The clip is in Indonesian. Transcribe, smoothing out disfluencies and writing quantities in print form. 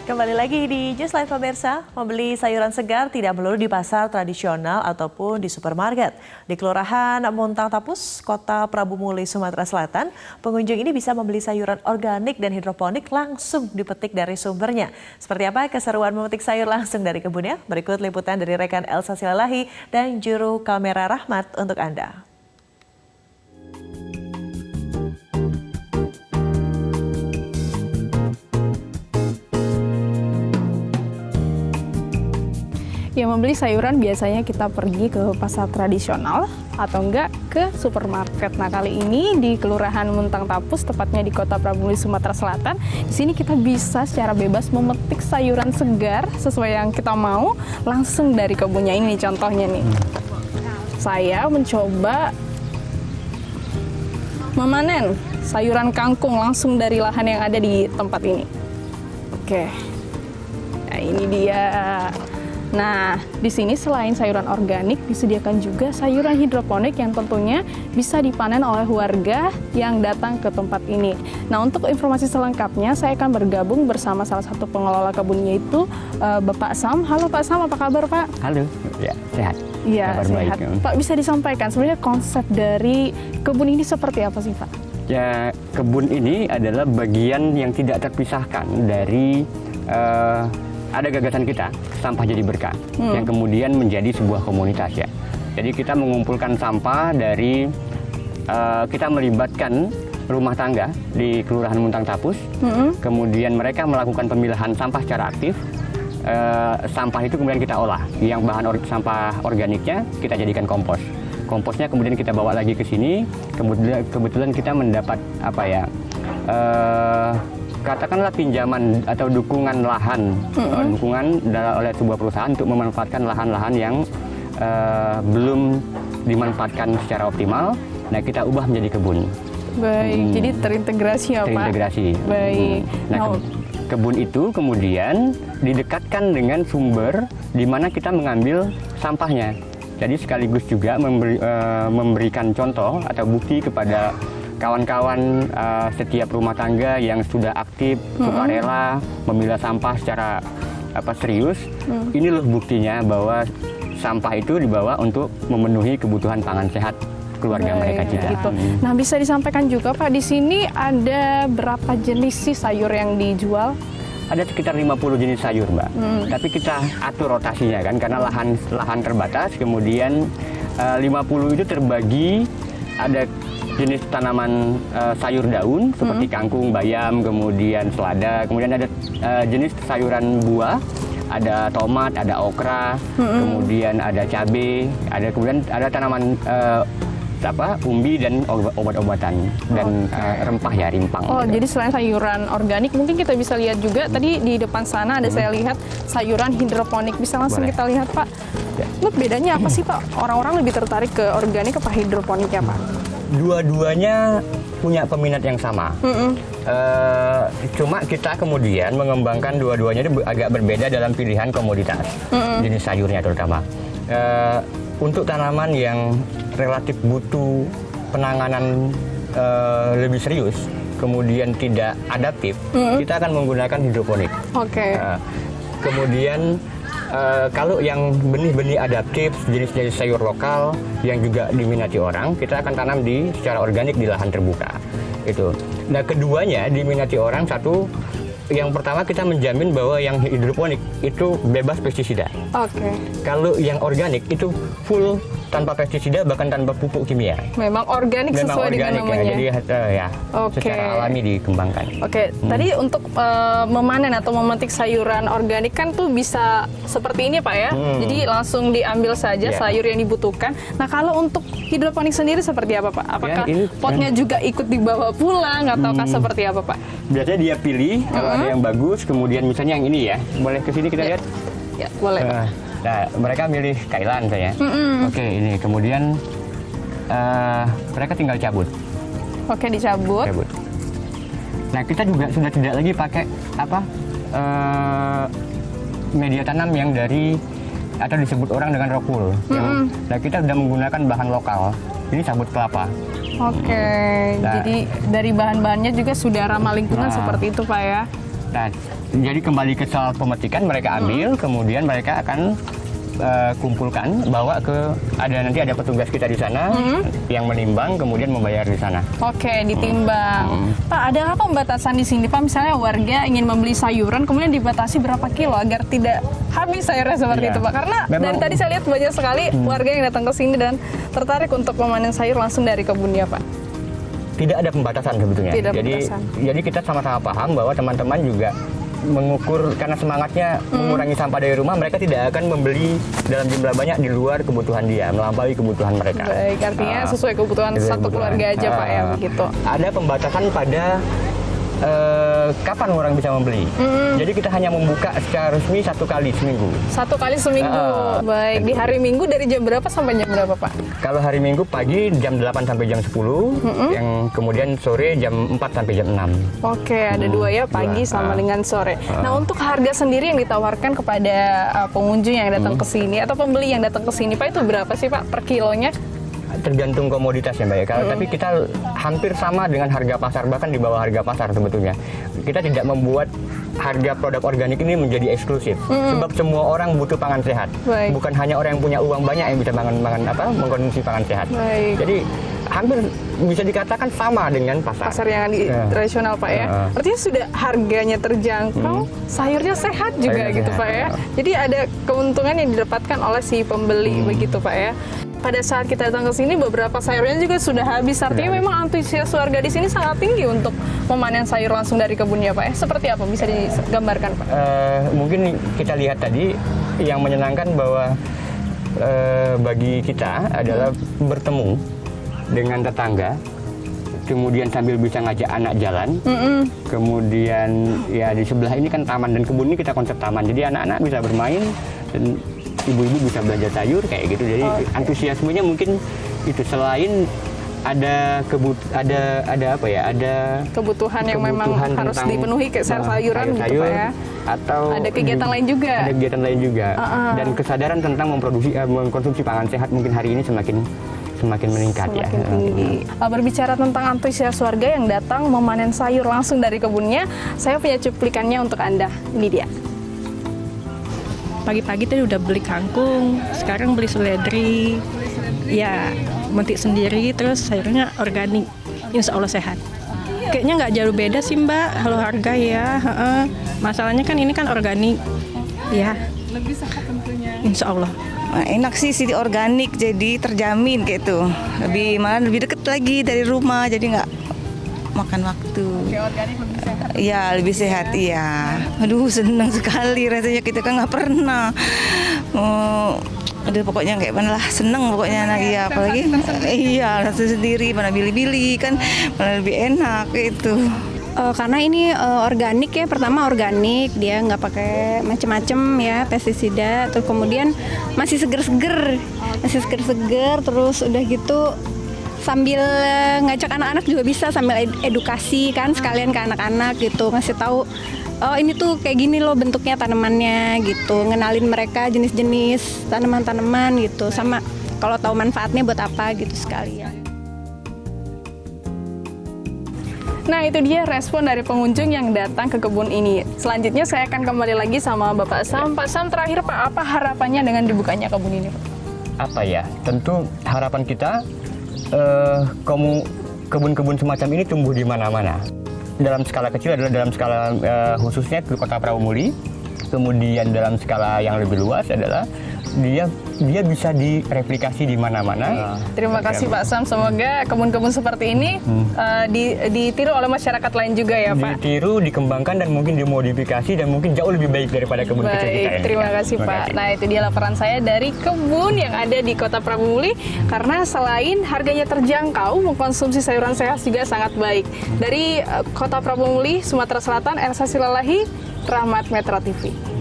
Kembali lagi di Just Live pemirsa, membeli sayuran segar tidak melulu di pasar tradisional ataupun di supermarket. Di Kelurahan Muntang Tapus, Kota Prabu Muli, Sumatera Selatan, pengunjung ini bisa membeli sayuran organik dan hidroponik langsung dipetik dari sumbernya. Seperti apa keseruan memetik sayur langsung dari kebunnya? Berikut liputan dari rekan Elsa Silalahi dan juru kamera Rahmat untuk Anda. Ya, membeli sayuran biasanya kita pergi ke pasar tradisional atau enggak ke supermarket. Nah, kali ini di Kelurahan Muntang Tapus, tepatnya di Kota Prabu Muli, Sumatera Selatan. Di sini kita bisa secara bebas memetik sayuran segar sesuai yang kita mau langsung dari kebunnya. Ini contohnya nih. Saya mencoba memanen sayuran kangkung langsung dari lahan yang ada di tempat ini. Oke. Nah, ini dia. Nah, di sini selain sayuran organik, disediakan juga sayuran hidroponik yang tentunya bisa dipanen oleh warga yang datang ke tempat ini. Nah, untuk informasi selengkapnya, saya akan bergabung bersama salah satu pengelola kebunnya itu, Bapak Sam. Halo Pak Sam, apa kabar Pak? Halo, ya sehat. Iya, sehat. Pak, bisa disampaikan sebenarnya konsep dari kebun ini seperti apa sih Pak? Ya, kebun ini adalah bagian yang tidak terpisahkan dari ada gagasan kita, sampah jadi berkah, yang kemudian menjadi sebuah komunitas ya. Jadi kita mengumpulkan sampah dari, kita melibatkan rumah tangga di Kelurahan Muntang Tapus, kemudian mereka melakukan pemilahan sampah secara aktif. Sampah itu kemudian kita olah, yang bahan sampah organiknya kita jadikan kompos. Komposnya kemudian kita bawa lagi ke sini, kebetulan kita mendapat apa ya, katakanlah pinjaman atau dukungan lahan, dukungan oleh sebuah perusahaan untuk memanfaatkan lahan-lahan yang belum dimanfaatkan secara optimal. Nah, kita ubah menjadi kebun. Baik, jadi terintegrasi ya Pak? Terintegrasi. Baik. Nah, kebun itu kemudian didekatkan dengan sumber di mana kita mengambil sampahnya. Jadi sekaligus juga memberikan contoh atau bukti kepada kawan-kawan setiap rumah tangga yang sudah aktif, sukarela memilah sampah secara serius. Ini loh buktinya bahwa sampah itu dibawa untuk memenuhi kebutuhan pangan sehat keluarga mereka juga. Gitu. Nah, bisa disampaikan juga Pak, di sini ada berapa jenis sih sayur yang dijual? Ada sekitar 50 jenis sayur, Mbak. Tapi kita atur rotasinya kan, karena lahan terbatas. Kemudian 50 itu terbagi, ada jenis tanaman sayur daun seperti kangkung, bayam, kemudian selada, kemudian ada jenis sayuran buah, ada tomat, ada okra, kemudian ada cabai, kemudian ada tanaman umbi dan obat-obatan dan rempah ya, rimpang. Oh, gitu. jadi selain sayuran organik, mungkin kita bisa lihat juga tadi di depan sana ada saya lihat sayuran hidroponik. Bisa langsung kita lihat Pak. Ya. Bedanya apa sih Pak? Orang-orang lebih tertarik ke organik apa hidroponik ya Pak? Dua-duanya punya peminat yang sama. Cuma kita kemudian mengembangkan dua-duanya itu agak berbeda dalam pilihan komoditas, jenis sayurnya terutama. Untuk tanaman yang relatif butuh penanganan lebih serius, kemudian tidak adaptif, kita akan menggunakan hidroponik. Oke. Kemudian kalau yang benih-benih adaptif, jenis-jenis sayur lokal yang juga diminati orang, kita akan tanam secara organik di lahan terbuka. Itu. Nah, keduanya diminati orang, satu, yang pertama kita menjamin bahwa yang hidroponik itu bebas pestisida. Oke. Kalau yang organik itu full tanpa pestisida, bahkan tanpa pupuk kimia. Memang organik sesuai dengan namanya. Jadi secara alami dikembangkan. Oke. Tadi untuk memanen atau memetik sayuran organik kan tuh bisa seperti ini Pak ya. Jadi langsung diambil saja sayur yang dibutuhkan. Nah, kalau untuk hidroponik sendiri seperti apa Pak? Apakah potnya juga ikut dibawa pulang ataukah seperti apa Pak? Biasanya dia pilih kalau ada yang bagus, kemudian misalnya yang ini ya. Boleh ke sini kita lihat? Ya, boleh Pak. Nah, mereka milih kailan saya. Oke, ini kemudian mereka tinggal cabut. Oke, dicabut. Nah, kita juga sudah tidak lagi pakai media tanam yang dari atau disebut orang dengan rokul. Nah, kita sudah menggunakan bahan lokal. Ini sabut kelapa. Oke, jadi dari bahan-bahannya juga sudah ramah lingkungan seperti itu Pak ya. Nah, Jadi kembali ke soal pemetikan, mereka ambil, kemudian mereka akan kumpulkan, bawa ke nanti ada petugas kita di sana yang menimbang, kemudian membayar di sana. Oke, ditimbang. Pak, ada apa pembatasan di sini, Pak? Misalnya warga ingin membeli sayuran, kemudian dibatasi berapa kilo agar tidak habis sayurnya seperti Iya. itu, Pak? Karena Memang- dari tadi saya lihat banyak sekali warga yang datang ke sini dan tertarik untuk memanen sayur langsung dari kebunnya, Pak. Tidak ada pembatasan sebetulnya. Tidak jadi pembatasan. jadi kita sama-sama paham bahwa teman-teman juga mengukur, karena semangatnya mengurangi sampah dari rumah, mereka tidak akan membeli dalam jumlah banyak di luar kebutuhan dia, melampaui kebutuhan mereka. Baik, artinya sesuai kebutuhan sesuai satu kebutuhan. keluarga aja, Pak, ya, begitu. Ada pembatasan pada kapan orang bisa membeli. Jadi kita hanya membuka secara resmi 1 kali seminggu. 1 kali seminggu. Baik, di hari Minggu dari jam berapa sampai jam berapa, Pak? Kalau hari Minggu pagi jam 8 sampai jam 10, yang kemudian sore jam 4 sampai jam 6. Oke, ada dua ya, pagi Dua. sama dengan sore. Nah, untuk harga sendiri yang ditawarkan kepada pengunjung yang datang ke sini atau pembeli yang datang ke sini, Pak, itu berapa sih, Pak, per kilonya? Tergantung komoditas ya Mbak ya. Tapi kita hampir sama dengan harga pasar, bahkan di bawah harga pasar sebetulnya. Kita tidak membuat harga produk organik ini menjadi eksklusif. Sebab semua orang butuh pangan sehat. Baik. Bukan hanya orang yang punya uang banyak yang bisa mengkonsumsi pangan sehat. Baik. Jadi hampir bisa dikatakan sama dengan Pasar yang tradisional, Pak, ya. Artinya sudah harganya terjangkau, sayurnya sehat juga Sayurnya gitu, sehat, Pak, ya. Jadi ada keuntungan yang didapatkan oleh si pembeli begitu, Pak, ya. Pada saat kita datang ke sini, beberapa sayurnya juga sudah habis. Artinya memang antusias warga di sini sangat tinggi untuk memanen sayur langsung dari kebunnya, Pak, ya. Seperti apa? Bisa digambarkan, Pak? Mungkin kita lihat tadi yang menyenangkan bahwa bagi kita adalah bertemu dengan tetangga, kemudian sambil bisa ngajak anak jalan, kemudian ya di sebelah ini kan taman dan kebun ini kita konsep taman, jadi anak-anak bisa bermain dan ibu-ibu bisa belanja sayur kayak gitu. Jadi antusiasmenya mungkin itu, selain ada Kebutuhan yang memang harus tentang, dipenuhi kayak sayuran gitu, sayur, Pak, ya. atau Ada kegiatan lain juga. Ada kegiatan lain juga. Dan kesadaran tentang mengkonsumsi pangan sehat mungkin hari ini semakin meningkat. Semakin tinggi. Berbicara tentang antusias warga yang datang memanen sayur langsung dari kebunnya, saya punya cuplikannya untuk Anda. Ini dia. Pagi-pagi tadi udah beli kangkung, sekarang beli seledri, ya metik sendiri, terus sayurnya organik, insya Allah sehat. Kayaknya nggak jauh beda sih Mbak, kalau harga ya, masalahnya kan ini kan organik, ya. Lebih sehat tentunya. Insya Allah. Nah, enak sih organik, jadi terjamin gitu. Malah lebih deket lagi dari rumah, jadi nggak makan waktu. Kayak organik lebih sehat. Iya, lebih sehat, iya. Aduh, senang sekali rasanya, kita kan nggak pernah. Aduh, pokoknya kayak mana lah, seneng pokoknya anak, iya, apalagi iya, rasa sendiri, mana bili-bili kan, mana lebih enak itu. Karena ini organik ya, pertama organik, dia nggak pakai macem-macem ya pestisida, terus kemudian masih seger-seger, terus udah gitu sambil ngajak anak-anak juga bisa, sambil edukasi kan sekalian ke anak-anak gitu, ngasih tahu oh ini tuh kayak gini loh bentuknya tanamannya gitu, ngenalin mereka jenis-jenis tanaman-tanaman gitu, sama kalau tahu manfaatnya buat apa gitu sekalian. Nah, itu dia respon dari pengunjung yang datang ke kebun ini. Selanjutnya saya akan kembali lagi sama Bapak Sam. Pak Sam, terakhir Pak, apa harapannya dengan dibukanya kebun ini, Pak? Apa ya? Tentu harapan kita kebun-kebun semacam ini tumbuh di mana-mana. Dalam skala kecil adalah dalam skala khususnya di Kota Prawomuli. Kemudian dalam skala yang lebih luas adalah dia bisa direplikasi di mana-mana. Terima kasih Pak Sam. Semoga kebun-kebun seperti ini ditiru oleh masyarakat lain juga ya Pak. Ditiru, dikembangkan dan mungkin dimodifikasi dan mungkin jauh lebih baik daripada kebun kecil kita. Baik, terima kasih Pak. Nah, itu dia laporan saya dari kebun yang ada di Kota Prawomuli. Karena selain harganya terjangkau, mengkonsumsi sayuran sehat juga sangat baik. Dari Kota Prawomuli, Sumatera Selatan, Elsa Silalahi, Rahmat Metro TV.